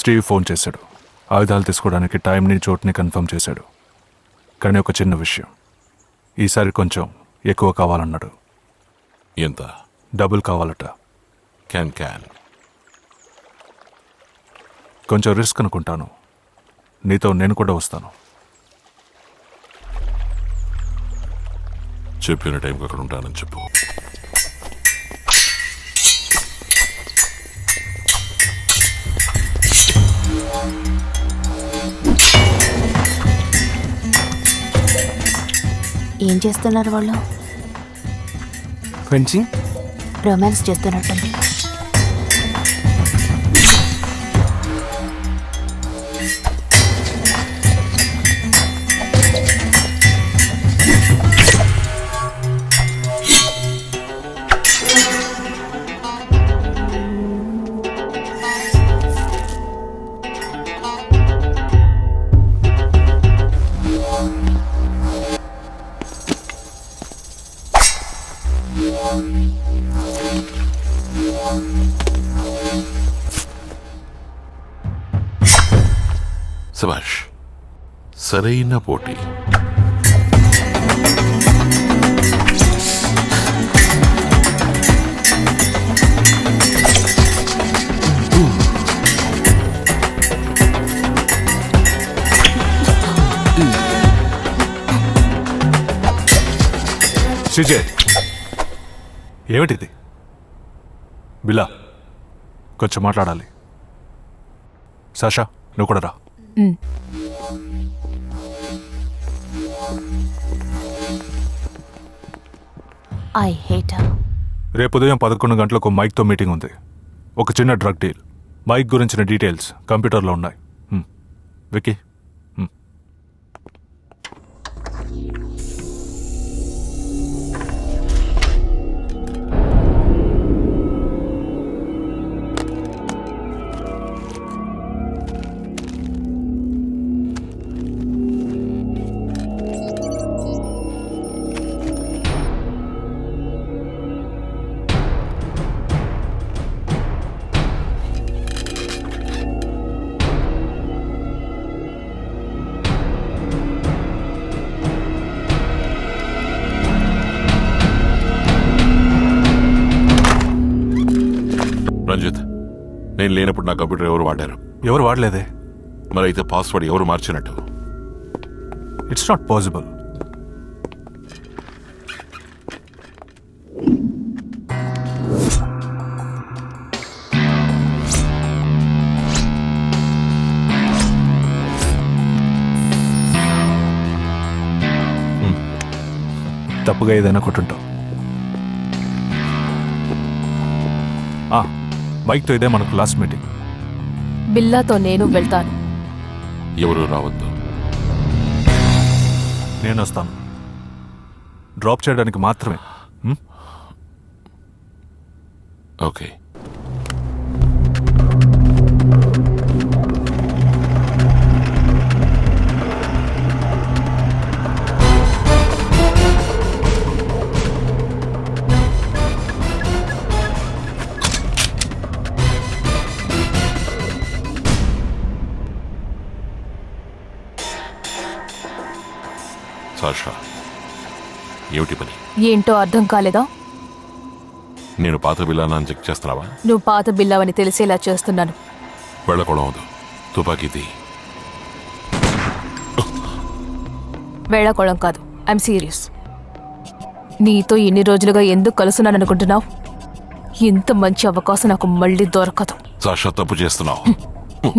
Steve phone చేశాడు. ఆయుధాలు తీసుకోవడానికి టైంని చోటుని కన్ఫర్మ్ చేశాడు. కానీ ఒక చిన్న విషయం, ఈసారి కొంచెం ఎక్కువ కావాలన్నాడు. ఎంత? డబుల్ కావాలట. క్యాన్ కొంచెం రిస్క్ అనుకుంటాను. నీతో నేను కూడా వస్తాను. చెప్పిన టైంకి అక్కడ ఉంటానని చెప్పు. ఏం చేస్తున్నారు వాళ్ళు? ఫెన్సింగ్. రొమాన్స్ చేస్తున్నట్టుంది. శభాష్, సరైన పోటీ. శ్రీజయ్, ఏమిటిది? బిలా, కొంచెం మాట్లాడాలి. సాషా, నువ్వు కూడా రా. I hate her. రేపు ఉదయం 11 గంటలకు మైక్తో మీటింగ్ ఉంది. ఒక చిన్న డ్రగ్ డీల్. మైక్ గురించిన డీటెయిల్స్ కంప్యూటర్లో ఉన్నాయి. విక్కీ, రంజిత్, నేను లేనప్పుడు నా కంప్యూటర్ ఎవరు వాడారు? ఎవరు వాడలేదే. మరి అయితే పాస్వర్డ్ ఎవరు మార్చినట్టు? It's not possible. తప్పుగా ఏదైనా కొట్టుంటావు. మైక్తో ఇదే మనకు లాస్ట్ మీటింగ్. బిల్లాతో నేను వెళ్తాను. ఎవరు రావద్దు. నేను వస్తాను, డ్రాప్ చేయడానికి మాత్రమే. ఓకే. సాషా, ఏమిటి పని? ఏంటో అర్థం కాలేదా? నేను పాత బిల్లానా అని చెక్ చేస్తున్నావా? నువ్వు పాత బిల్లావని తెలిసేలా చేస్తున్నాను. వెళ్ళకూడదు. తుపాకీది. వెళ్ళకోవడం కాదు, ఐఎమ్ సీరియస్. నీతో ఇన్ని రోజులుగా ఎందుకు కలుసున్నాననుకుంటున్నావు? ఇంత మంచి అవకాశం నాకు మళ్ళీ దొరకదు. సాషా, తప్పు చేస్తున్నావు.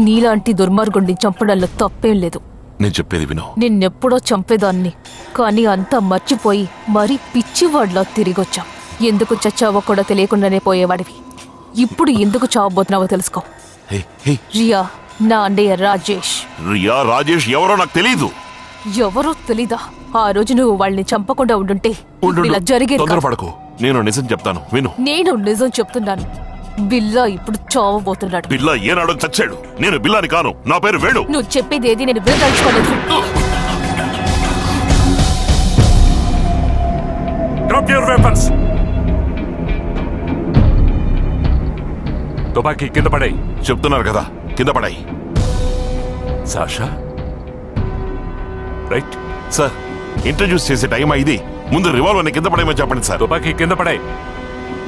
నీలాంటి దుర్మార్గుడిని చంపడంలో తప్పేం లేదు. నేను చెప్పేది విను. నిన్నెప్పుడో చంపేదాన్ని, కానీ అంతా మర్చిపోయి మరీ పిచ్చివాడ్లా తిరిగొచ్చాం. ఎందుకు చచ్చావో కూడా తెలియకుండానే పోయేవాడివి. ఇప్పుడు ఎందుకు చావబోతున్నావో తెలుసుకో. రియా నా అన్నయ్య రాజేష్. రియా రాజేష్ ఎవరో నాకు తెలీదు. ఎవరో తెలీదా? ఆ రోజు నువ్వు వాళ్ళని చంపకుండా ఉండుంటే ఇలా జరిగేది కాదు. తొందరపడకు, నేను నిజం చెప్తాను, విను. నేను నిజం చెప్తున్నాను. బిల్లా ఇప్పుడు చావబోతున్నాడు. బిల్లా ఏనాడో చచ్చాడు. నేను బిల్లాని కాను. నా పేరు వేణు. నువ్వు చెప్పేది ఏది నేను వినదలుచుకోలేదు. Drop your weapons. తుపాకీ కింద పడే. చెప్తున్నారు కదా, కింద పడాయి. Sasha right. సార్ ఇంట్రడ్యూస్ చేసే టైం ఇది. ముందు రివాల్వర్ని కింద పడేయమని చెప్పండి సార్. తుపాకీ కింద పడాయి.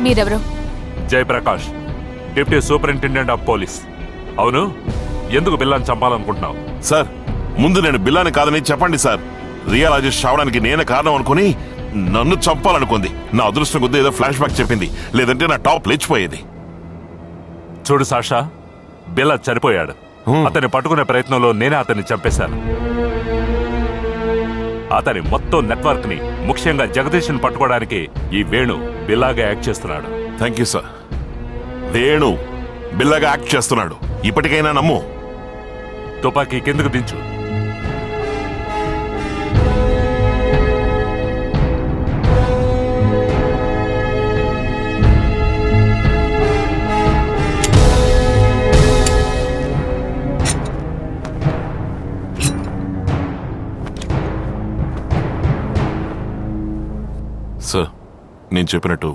మీరెవరు? Jayaprakash, deputy superintendent of police. అవును, ఎందుకు బిల్లాన్ని చంపాలనుకుంటున్నావు? సార్ ముందు నేను బిల్లాని కాదని చెప్పండి సార్. రియా రాజేష్ చావడానికి నేనే కారణం అనుకుని నన్ను చంపాలనుకుంది. నా అదృష్టం కొద్దీ ఏదో ఫ్లాష్ బ్యాక్ చెప్పింది, లేదంటే నా టాప్ లేచిపోయేది. చూడు సాషా, బిల్లా చనిపోయాడు. అతన్ని పట్టుకునే ప్రయత్నంలో నేనే అతన్ని చంపేశాను. అతని మొత్తం నెట్వర్క్ ని, ముఖ్యంగా జగదీష్ని పట్టుకోవడానికి ఈ వేణు బిల్లాగా యాక్ట్ చేస్తున్నాడు. Thank you sir. వేణు బిల్లగా యాక్ట్ చేస్తున్నాడు. ఇప్పటికైనా నమ్ము. తుపాకీ కిందకు దించు. సార్ నేను చెప్పినట్టు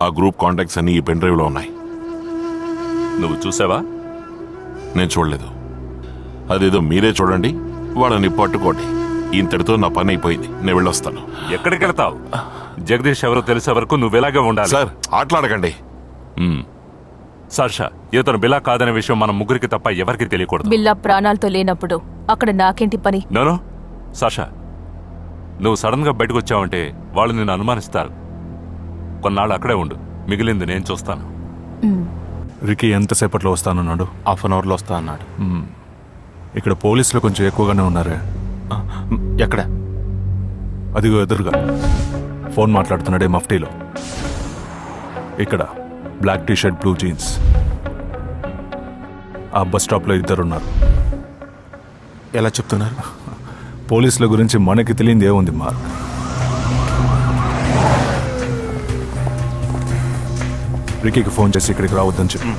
ఆ గ్రూప్ కాంటాక్ట్స్ అన్ని ఈ పెన్ డ్రైవ్లో ఉన్నాయి. నువ్వు చూసావా? నేను చూడలేదు. అదేదో మీరే చూడండి, వాళ్ళని పట్టుకోండి. ఇంతటితో నా పని అయిపోయింది. నేను వెళ్ళొస్తాను. ఎక్కడికి వెళ్తావు? జగదీష్ ఎవరో తెలిసే వరకు నువ్వు ఇలాగే ఉండాలి. సార్ ఆటలాడకండి. సాషా, ఇతను బిల్లా కాదనే విషయం మన ముగ్గురికి తప్ప ఎవరికి తెలియకూడదు. బిల్లా ప్రాణాలతో లేనప్పుడు అక్కడ నాకేంటి పని? నోనో సాషా, నువ్వు సడన్ గా బయటకు వచ్చావంటే వాళ్ళు నిన్ను అనుమానిస్తారు. కొన్నాళ్ళు అక్కడే ఉండు, మిగిలింది నేను చూస్తాను. రికీ ఎంతసేపట్లో వస్తానన్నాడు? హాఫ్ అన్ అవర్లో వస్తా అన్నాడు. ఇక్కడ పోలీసులు కొంచెం ఎక్కువగానే ఉన్నారే. ఎక్కడ? అదిగో ఎదురుగా ఫోన్ మాట్లాడుతున్నాడే మఫ్టీలో. ఇక్కడ black T shirt, blue jeans. ఆ బస్ స్టాప్లో ఇద్దరున్నారు. ఎలా చెప్తున్నారు? పోలీసుల గురించి మనకి తెలియంది ఏముంది మార్క్? రికీకి ఫోన్ చేసి ఇక్కడికి రావద్దని చెప్పి.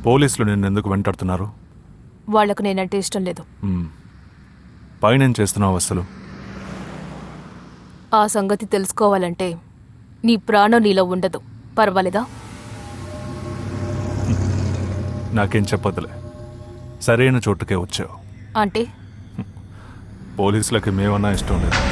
పోలీసులు నిన్ను ఎందుకు వెంటాడుతున్నారు? వాళ్లకు నేనంటే ఇష్టం లేదు. పైన చేస్తున్నావు అసలు? ఆ సంగతి తెలుసుకోవాలంటే నీ ప్రాణం నీలో ఉండదు. పర్వాలేదా? నాకేం చెప్పదులే. సరైన చోటుకే వచ్చావు. అంటే పోలీసులకి మేమన్నా ఇష్టం లేదు.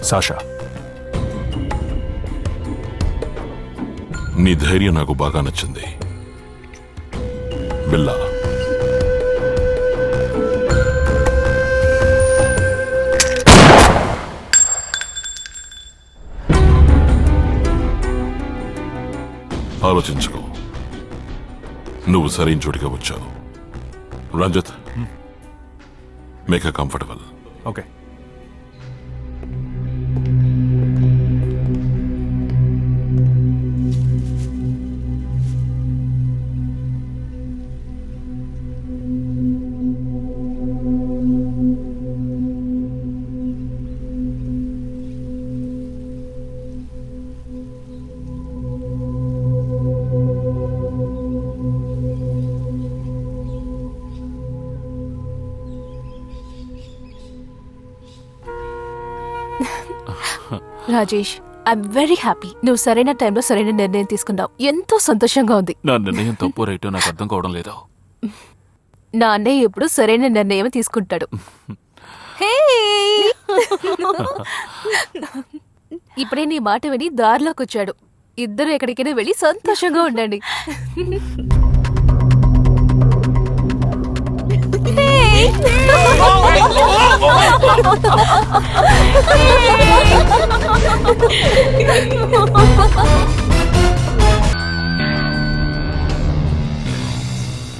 సాషా, నీ ధైర్యం నాకు బాగా నచ్చింది. బిల్లా, ఆలోచించుకో. నువ్వు సరైన చోటిగా వచ్చావు. Ranjit, make comfortable. Okay. Rajesh, I am very happy. నువ్వు సరైన టైంలో సరైన నిర్ణయం తీసుకున్నావు. ఎంతో సంతోషంగా ఉంది. నా నిర్ణయం తప్పు రైటో నాకు అర్థం కావడం లేదు. నా అన్నయ్య ఎప్పుడు సరైన నిర్ణయం తీసుకుంటాడు. ఇప్పుడే నీ మాట విని దారిలోకి వచ్చాడు. ఇద్దరు ఎక్కడికైనా వెళ్ళి సంతోషంగా ఉండండి.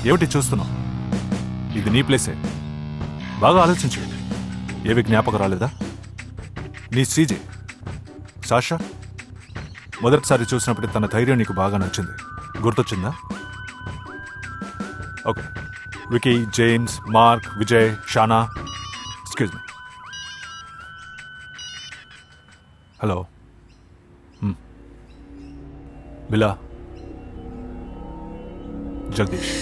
ఏమిటి చూస్తున్నావు? ఇది నీ ప్లేసే. బాగా ఆలోచించు. ఏవి జ్ఞాపకం రాలేదా? నీ శ్రీజే సాషా మొదటిసారి చూసినప్పుడు తన ధైర్యం నీకు బాగా నచ్చింది. గుర్తొచ్చిందా? Okay. Vicky, James, Mark, Vijay, Shana. Excuse me. Hello. Billa, Jagadish.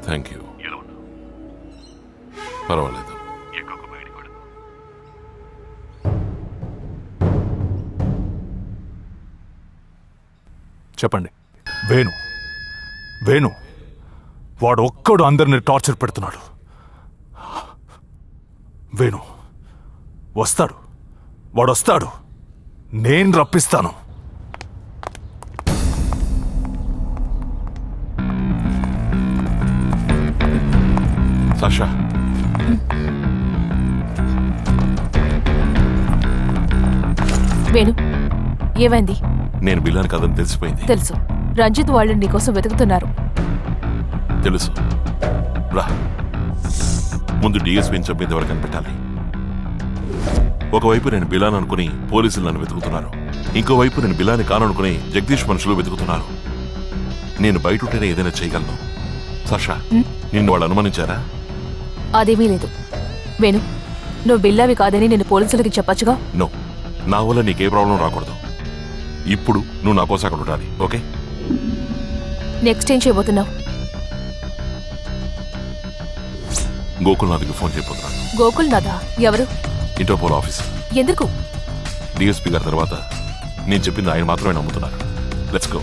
Thank you. పర్వాలేదు. చెప్పండి. వేణు, వేణు వాడు ఒక్కడు అందరిని టార్చర్ పెడుతున్నాడు. వేణు వస్తాడు, వాడు వస్తాడు, నేను రప్పిస్తాను. సాషా, వేణు, ఏమైంది? నేను బిల్లాని కాదని తెలిసిపోయింది. తెలుసు. రంజిత్ వాళ్ళు నీకోసం వెతుకుతున్నారు. తెలుసు. రా, ముందు డిఎస్పీని చంపేది ఎవరు కనిపెట్టాలి. ఒకవైపు నేను బిలాన్ అనుకుని పోలీసులు నన్ను వెతుకుతున్నారు. ఇంకోవైపు నేను బిలాని కాననుకుని జగదీష్ మనుషులు వెతుకుతున్నారు. నేను బయట ఉంటేనే ఏదైనా చేయగలను. సాషా, నిన్ను వాళ్ళు అనుమానించారా? అదేమీ లేదు. వేణు, నువ్వు బిల్లావి కాదని నేను పోలీసులకి చెప్పచ్చుగా. నో, నా వల్ల నీకే ప్రాబ్లం రాకూడదు. ఇప్పుడు నువ్వు నా కోసం అక్కడ ఉండాలి. ఓకే? నెక్స్ట్ ఏం చేయబోతున్నావు? గోకుల్నాథ్కి ఫోన్ చేయబోతున్నాను. గోకుల్నాథా? ఎవరు? Interpol officer. ఎందుకు? డిఎస్పీ గారి తర్వాత నేను చెప్పింది ఆయన మాత్రమే నమ్ముతున్నారు. Let's go.